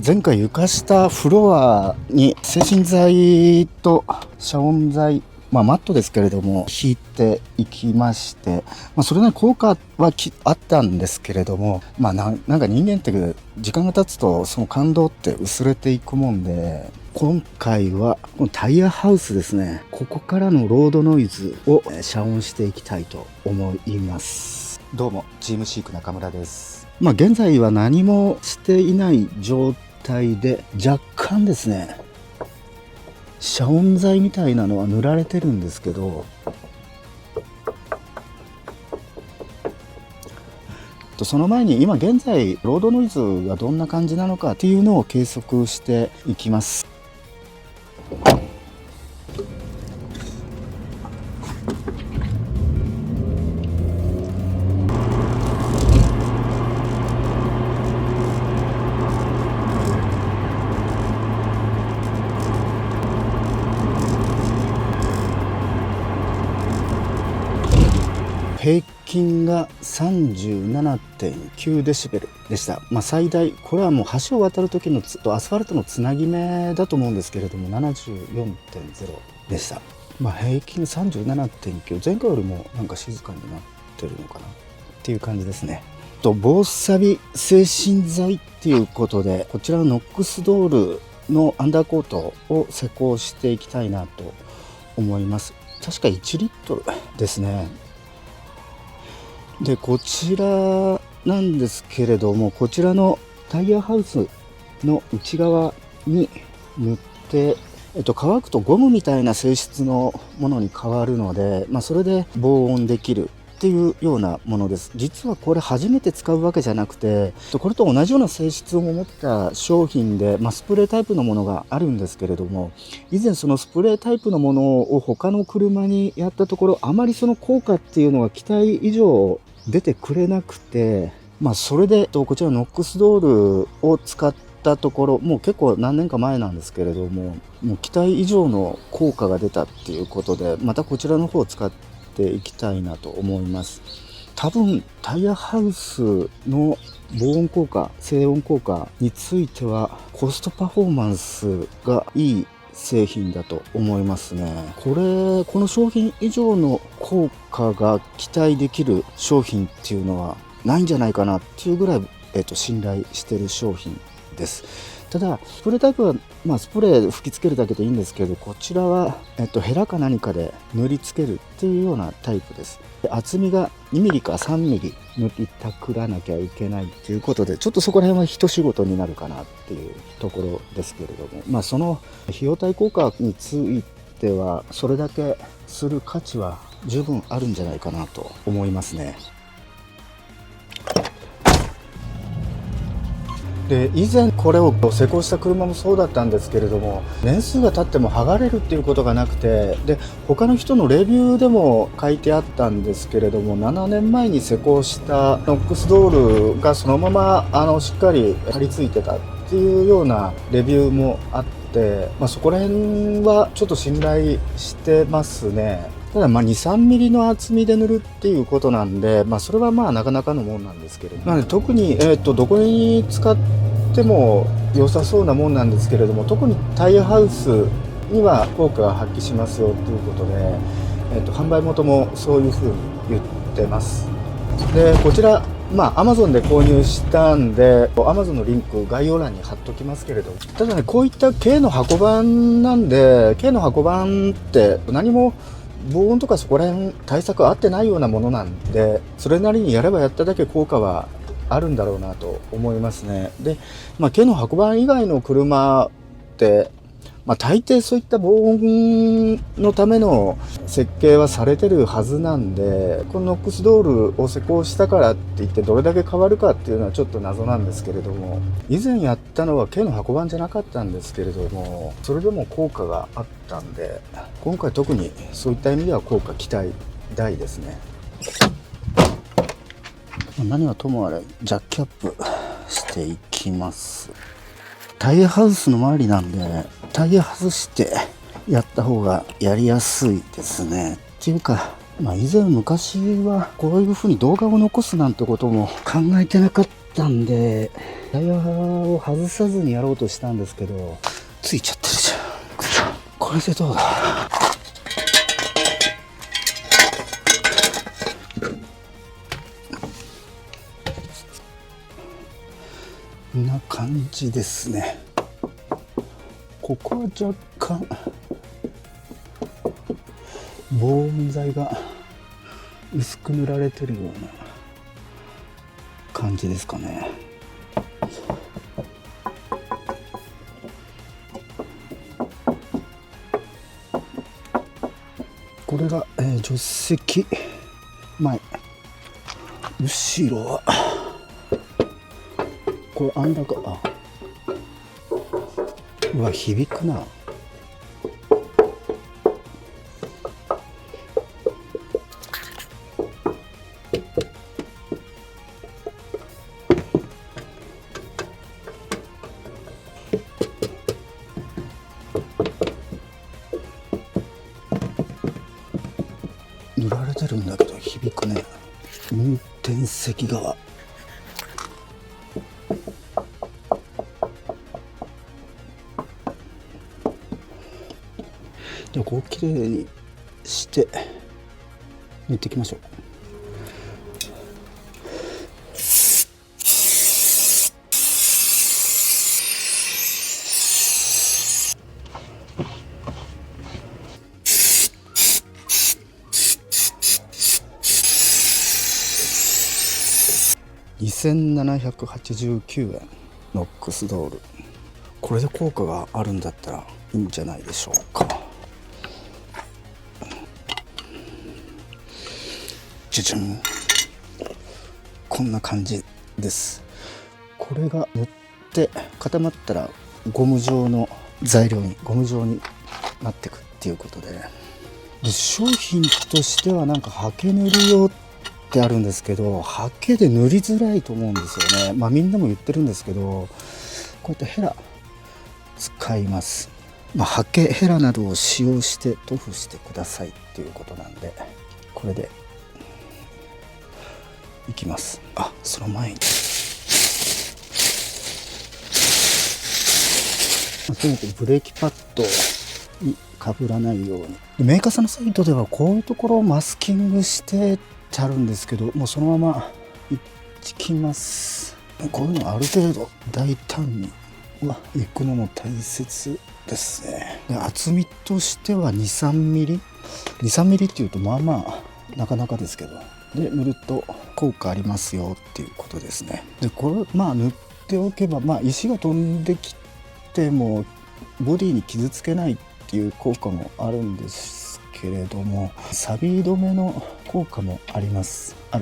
前回床下フロアに制震剤と遮音材、マットですけれども引いていきまして、それなりに効果はあったんですけれども、なんか人間って時間が経つとその感動って薄れていくもんで、今回はこのタイヤハウスですね、ここからのロードノイズを遮音していきたいと思います。どうもチームシーク中村です。現在は何もしていない状態で、若干ですね遮音材みたいなのは塗られてるんですけど、その前に今現在ロードノイズがどんな感じなのかっていうのを計測していきます。平均が 37.9 デシベルでした。最大、これはもう橋を渡る時のアスファルトのつなぎ目だと思うんですけれども 74.0 でした。平均 37.9、 前回よりもなんか静かになってるのかなっていう感じですね。防錆制震剤っていうことで、こちらのノックスドールのアンダーコートを施工していきたいなと思います。確か1リットルですね。でこちらなんですけれども、こちらのタイヤハウスの内側に塗って、乾くとゴムみたいな性質のものに変わるので、それで防音できるっていうようなものです。実はこれ初めて使うわけじゃなくて、これと同じような性質を持った商品で、スプレータイプのものがあるんですけれども、以前そのスプレータイプのものを他の車にやったところ、あまりその効果っていうのが期待以上出てくれなくて、それでこちらノックスドールを使ったところ、もう結構何年か前なんですけれども、もう期待以上の効果が出たっていうことで、またこちらの方を使っていきたいなと思います。多分タイヤハウスの防音効果、静音効果についてはコストパフォーマンスがいい製品だと思いますね。この商品以上の効果が期待できる商品っていうのはないんじゃないかなっていうぐらい、信頼している商品です。ただスプレータイプは、スプレー吹きつけるだけでいいんですけど、こちらは、ヘラか何かで塗りつけるっていうようなタイプです。厚みが2ミリか3ミリ塗りたくらなきゃいけないということで、ちょっとそこら辺は一仕事になるかなっていうところですけれども、その費用対効果についてはそれだけする価値は十分あるんじゃないかなと思いますね。で以前これを施工した車もそうだったんですけれども、年数が経っても剥がれるっていうことがなくて、で他の人のレビューでも書いてあったんですけれども、7年前に施工したノックスドールがそのまましっかり貼り付いてたっていうようなレビューもあって、そこら辺はちょっと信頼してますね。ただ2、3ミリの厚みで塗るっていうことなんで、それはなかなかのもんなんですけれども、なので特に、どこに使っても良さそうなもんなんですけれども、特にタイヤハウスには効果が発揮しますよということで、販売元もそういうふうに言ってます。でこちらAmazon で購入したんで、Amazon のリンク概要欄に貼っときますけれど、ただね、こういった軽の箱版なんで、軽の箱版って何も防音とかそこら辺対策合ってないようなものなんで、それなりにやればやっただけ効果はあるんだろうなと思いますね。で、軽の箱版以外の車って大抵そういった防音のための設計はされてるはずなんで、このノックスドールを施工したからっていってどれだけ変わるかっていうのはちょっと謎なんですけれども、以前やったのは軽の箱版じゃなかったんですけれども、それでも効果があったんで、今回特にそういった意味では効果期待大ですね。何はともあれジャッキアップしていきます。タイヤハウスの周りなんで、タイヤ外してやった方がやりやすいですね。っていうか、以前昔はこういう風に動画を残すなんてことも考えてなかったんで、タイヤを外さずにやろうとしたんですけど、ついちゃってるじゃん。これでどうだ。こんな感じですね。ここは若干防音材が薄く塗られてるような感じですかね。これが、助手席前。後ろはこれアンダーか。うわ、響くな。塗られてるんだけど響くね。運転席側。じゃあこうきれいにして塗っていきましょう。2789円ノックスドール。これで効果があるんだったらいいんじゃないでしょうか。じゃじゃん、こんな感じです。これが塗って固まったらゴム状の材料にゴム状になっていくっていうことで、商品としてはなんかハケ塗るよってあるんですけど、ハケで塗りづらいと思うんですよね。みんなも言ってるんですけど、こうやってヘラ使います。ハケヘラなどを使用して塗布してくださいっていうことなんで、これでいきます。その前にとにかくブレーキパッドにかぶらないように。メーカーさんのサイトではこういうところをマスキングしてあるんですけど、もうそのままいきます。こういうのはある程度大胆にいくのも大切ですね。で、厚みとしては 2,3 ミリ23ミリっていうとなかなかですけど、で塗ると効果ありますよっていうことですね。でこれ塗っておけば石が飛んできてもボディに傷つけないっていう効果もあるんですけれども、錆止めの効果もある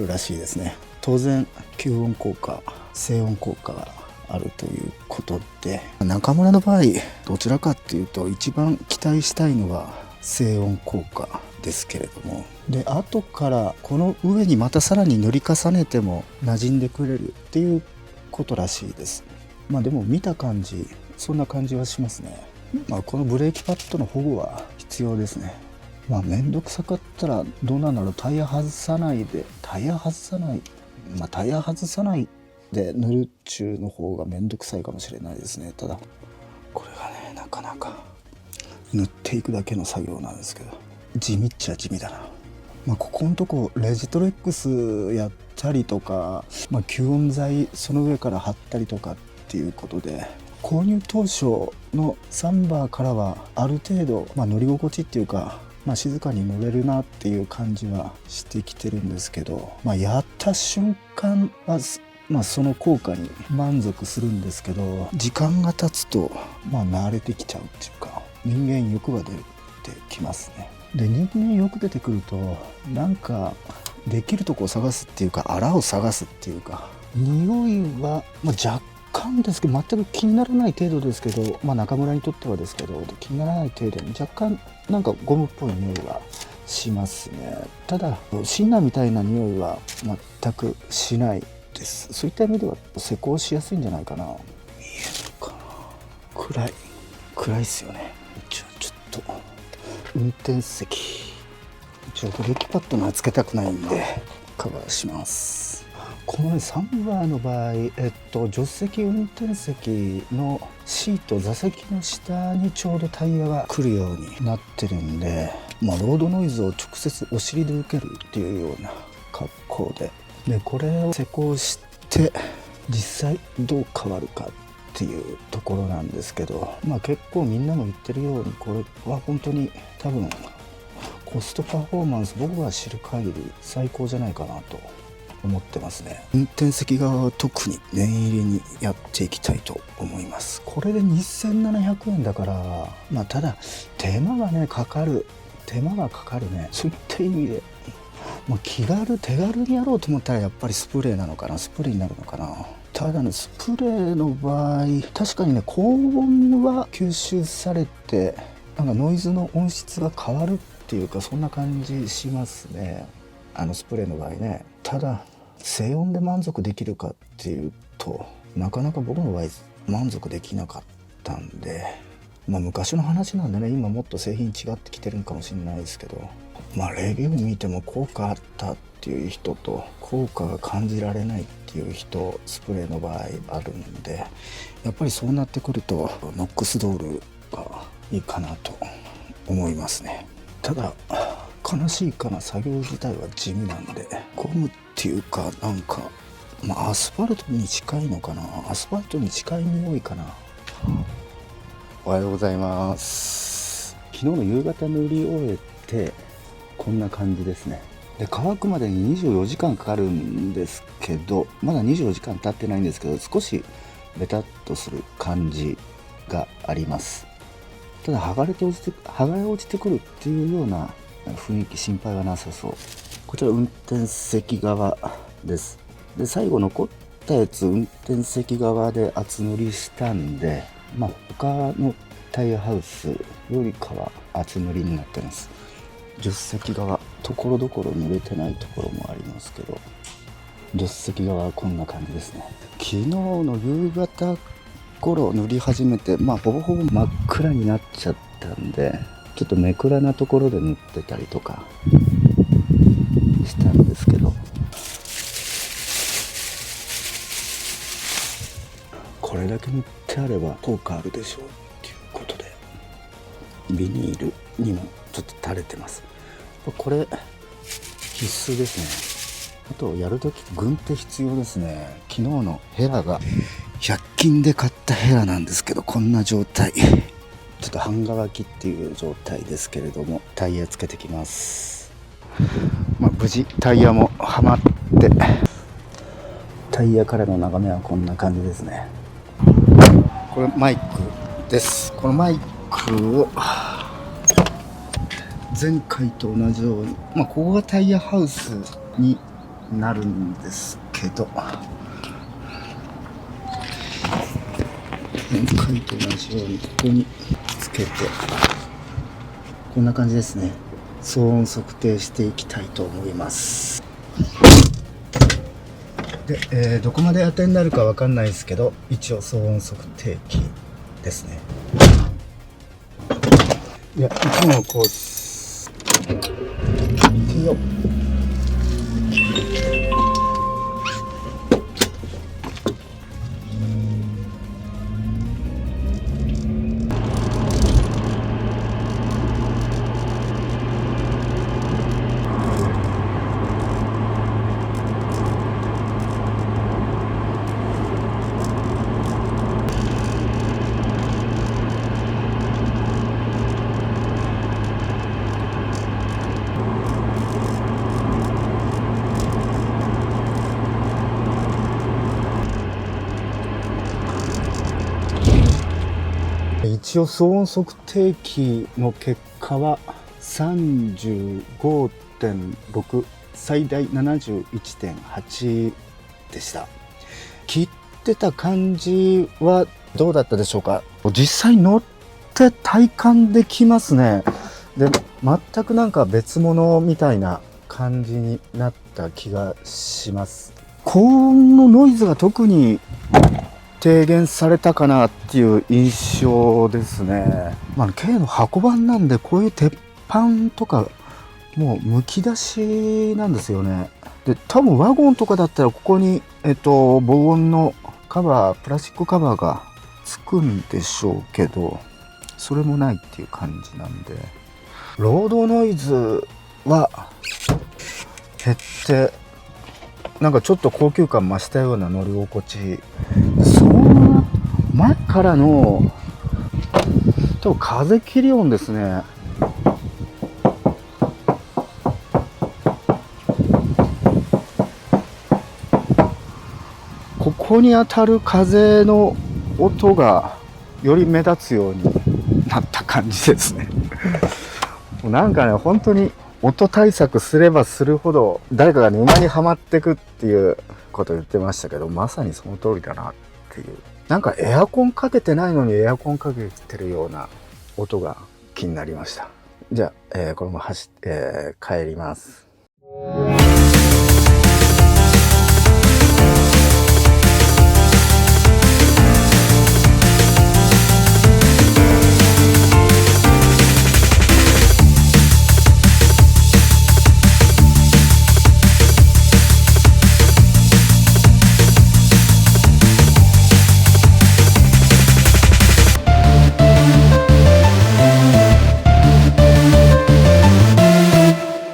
らしいですね。当然吸音効果、静音効果があるということで、中村の場合どちらかっていうと一番期待したいのは静音効果ですけれども、で後からこの上にまたさらに塗り重ねても馴染んでくれるっていうことらしいです。でも見た感じそんな感じはしますね。このブレーキパッドの保護は必要ですね。めんどくさかったらどうなんだろう、タイヤ外さないで塗るっちゅうの方がめんどくさいかもしれないですね。ただこれがね、なかなか塗っていくだけの作業なんですけど、地味っちゃ地味だな。ここのとこレジトレックスやったりとか、吸音材その上から貼ったりとかっていうことで、購入当初のサンバーからはある程度、乗り心地っていうか、静かに乗れるなっていう感じはしてきてるんですけど、やった瞬間はその効果に満足するんですけど、時間が経つと慣れてきちゃうっていうか、人間欲が出てきますね。で、人間欲出てくるとなんかできるとこを探すっていうか、あらを探すっていうか、匂いは若干ですけど、全く気にならない程度ですけど、中村にとってはですけど気にならない程度に若干なんかゴムっぽい匂いがしますね。ただシンナーみたいな匂いは全くしないです。そういった意味では施工しやすいんじゃないかな。見えるかな。暗いっすよね。ちょっと運転席、ブレーキパッドのつけたくないんでカバーします。このね、サンバーの場合、助手席運転席のシート、座席の下にちょうどタイヤが来るようになってるんで、ロードノイズを直接お尻で受けるっていうような格好で、これを施工して実際どう変わるかっていうところなんですけど、結構みんなも言ってるように、これは本当に多分コストパフォーマンス、僕が知る限り最高じゃないかなと思ってますね。運転席側は特に念入りにやっていきたいと思います。これで2700円だから、ただ手間がかかるね。そういった意味で、手軽にやろうと思ったらやっぱりスプレーになるのかな。ただね、スプレーの場合、確かに高音は吸収されて、ノイズの音質が変わるっていうか、そんな感じしますね、スプレーの場合ね。ただ静音で満足できるかっていうと、なかなか僕の場合満足できなかったんで、昔の話なんでね、今もっと製品違ってきてるんかもしれないですけど、レビュー見ても効果あったっていう人と効果が感じられないっていう人、スプレーの場合あるんで、やっぱりそうなってくるとノックスドールがいいかなと思いますね。ただ悲しいかな、作業自体は地味なんで、ゴムっていうかアスファルトに近いのかな、アスファルトに近い匂いかな。おはようございます。昨日の夕方塗り終えてこんな感じですね。で、乾くまでに24時間かかるんですけど、まだ24時間経ってないんですけど、少しベタっとする感じがあります。ただ剥がれ落ちてくるっていうような雰囲気、心配はなさそう。こちら運転席側です。で、最後残ったやつ運転席側で厚塗りしたんで、他のタイヤハウスよりかは厚塗りになってます。助手席側、ところどころ塗れてないところもありますけど、助手席側はこんな感じですね。昨日の夕方頃塗り始めて、ほぼほぼ真っ暗になっちゃったんで、ちょっとめくらなところで塗ってたりとかしたんですけど、これだけ塗ってあれば効果あるでしょうっていうことで、ビニールにもちょっと垂れてます。これ必須ですね。あとやるとき軍手必要ですね。昨日のヘラが100均で買ったヘラなんですけど、こんな状態、ちょっと半乾きっていう状態ですけれども、タイヤつけてきます。無事タイヤもはまって、タイヤからの眺めはこんな感じですね。これマイクです。このマイクを前回と同じように、ここがタイヤハウスになるんですけど、前回と同じようにここにつけて、こんな感じですね。騒音測定していきたいと思います。で、どこまで当てになるかわかんないですけど、一応騒音測定器ですね。いつもこうよ一応騒音測定器の結果は 35.6 最大 71.8 でした。聞いてた感じはどうだったでしょうか。実際乗って体感できますね。で、全く別物みたいな感じになった気がします。高音のノイズが特に低減されたかなっていう印象ですね。軽の箱版なんで、こういう鉄板とかもうむき出しなんですよね。で、多分ワゴンとかだったらここに防音のカバー、プラスチックカバーがつくんでしょうけど、それもないっていう感じなんで、ロードノイズは減って、なんかちょっと高級感増したような乗り心地。その前からの多分風切り音ですね。ここに当たる風の音がより目立つようになった感じですね。なんかね、本当に音対策すればするほど誰かが沼にはまってくっていうことを言ってましたけど、まさにその通りだなっていう。なんかエアコンかけてないのにエアコンかけてるような音が気になりました。じゃあ、これも帰ります。